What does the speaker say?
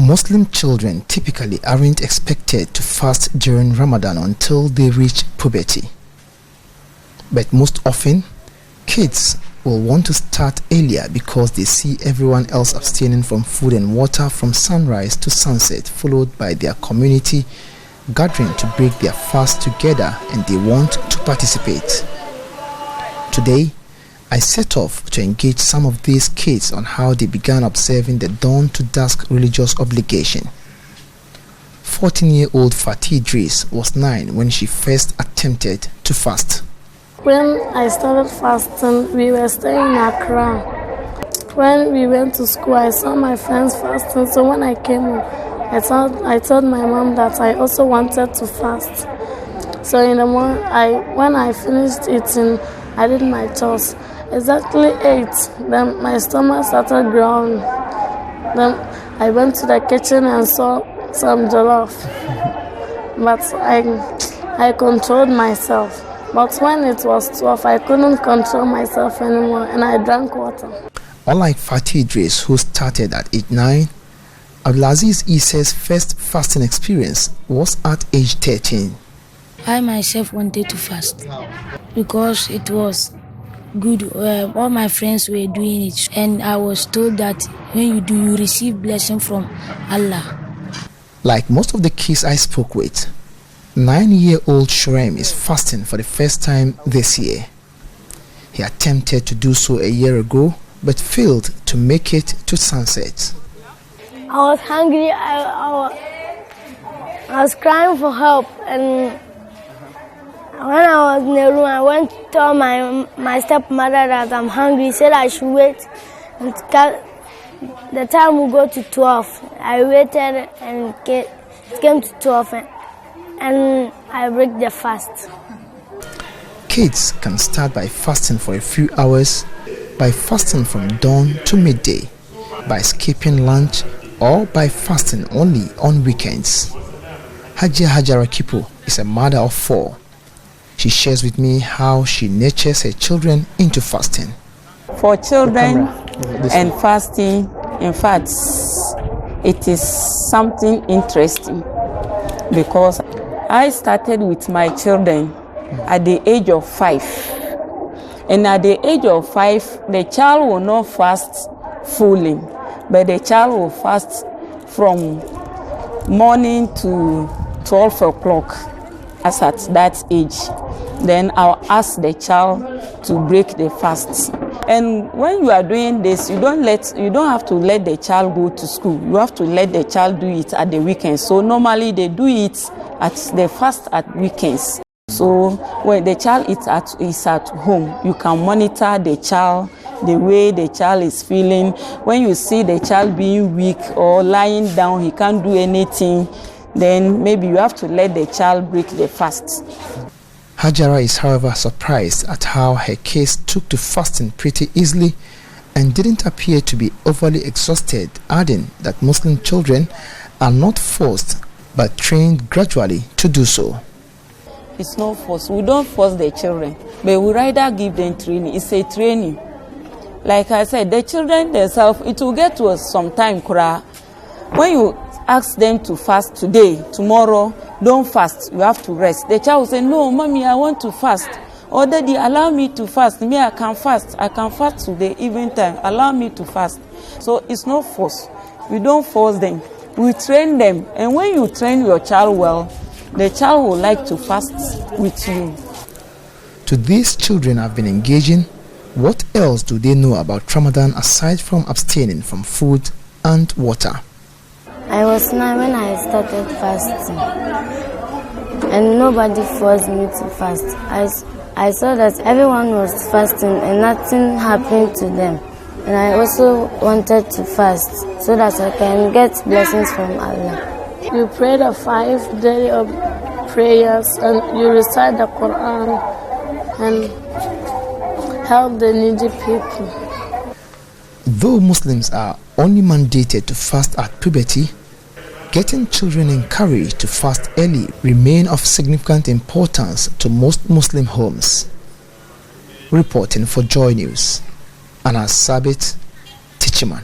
Muslim children typically aren't expected to fast during Ramadan until they reach puberty. But most often, kids will want to start earlier because they see everyone else abstaining from food and water from sunrise to sunset, followed by their community gathering to break their fast together, and they want to participate. Today, I set off to engage some of these kids on how they began observing the dawn to dusk religious obligation. 14-year-old Fatih Idris was 9 when she first attempted to fast. When I started fasting, we were staying in Accra. When we went to school, I saw my friends fasting, so when I came home, I told my mom that I also wanted to fast. So in the morning, when I finished eating, I did my chores. Exactly 8, then my stomach started growling. Then I went to the kitchen and saw some jollof. But I controlled myself. But when it was 12, I couldn't control myself anymore, and I drank water. Unlike Fatih Idris, who started at age 9, Abdulaziz Issa's first fasting experience was at age 13. I myself wanted to fast because it was good. All my friends were doing it, and I was told that when you do, you receive blessing from Allah. Like most of the kids I spoke with, 9-year-old Shurem is fasting for the first time this year. He attempted to do so a year ago, but failed to make it to sunset. I was hungry. I was crying for help, and when I was in the room, I went to tell my stepmother that I'm hungry. He said I should wait until the time will go to 12. I waited, and it came to 12, and I break the fast. Kids can start by fasting for a few hours, by fasting from dawn to midday, by skipping lunch, or by fasting only on weekends. Hajia Hajara Kipo is a mother of 4. She shares with me how she nurtures her children into fasting. For children and fasting, in fact, it is something interesting because I started with my children at the age of 5. And at the age of 5, the child will not fast fully, but the child will fast from morning to 12 o'clock as at that age. Then I'll ask the child to break the fast. And when you are doing this, you don't have to let the child go to school. You have to let the child do it at the weekends. So normally they do it they fast at weekends. So when the child is at home, you can monitor the child, the way the child is feeling. When you see the child being weak or lying down, he can't do anything, then maybe you have to let the child break the fast. Hajara is, however, surprised at how her kids took to fasting pretty easily and didn't appear to be overly exhausted, adding that Muslim children are not forced but trained gradually to do so. It's not forced. We don't force the children, but we rather give them training. It's a training. Like I said, the children themselves, it will get to us sometime. When you ask them to fast today, tomorrow, don't fast, you have to rest. The child will say, no, mommy, I want to fast. Or daddy, allow me to fast. Me, I can fast. I can fast today, even time. Allow me to fast. So it's not force. We don't force them. We train them. And when you train your child well, the child will like to fast with you. To these children I've been engaging, what else do they know about Ramadan aside from abstaining from food and water? I was 9 when I started fasting, and nobody forced me to fast. I saw that everyone was fasting and nothing happened to them. And I also wanted to fast so that I can get blessings from Allah. You pray the 5 daily prayers and you recite the Quran and help the needy people. Though Muslims are only mandated to fast at puberty, getting children encouraged to fast early remain of significant importance to most Muslim homes. Reporting for Joy News, Anas Sabit, Teacherman.